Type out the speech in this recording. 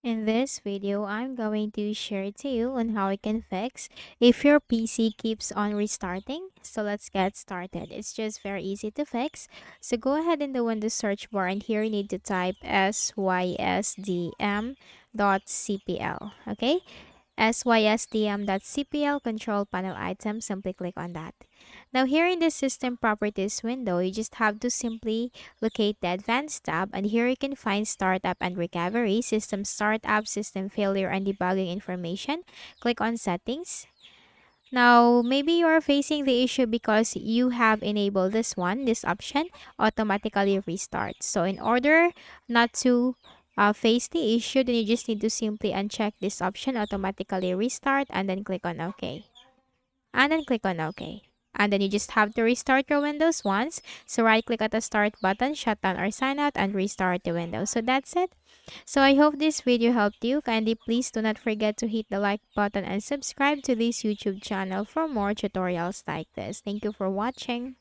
In this video, I'm going to share to you on how you can fix if your PC keeps on restarting. So let's get started. It's just very easy to fix. So go ahead in the Windows search bar and here you need to type sysdm.cpl. Okay? sysdm.cpl control panel item, simply click on that. Now here in the system properties window, you just have to simply locate the advanced tab and here you can find startup and recovery, system startup, system failure and debugging information. Click on settings. Now maybe you are facing the issue because you have enabled this option, automatically restart. So in order not to face the issue, then you just need to simply uncheck this option, automatically restart, and then click on OK. And then click on OK. And then you just have to restart your Windows once. So right click at the start button, shut down or sign out, and restart the Windows. So that's it. So I hope this video helped you. Kindly please do not forget to hit the like button and subscribe to this YouTube channel for more tutorials like this. Thank you for watching.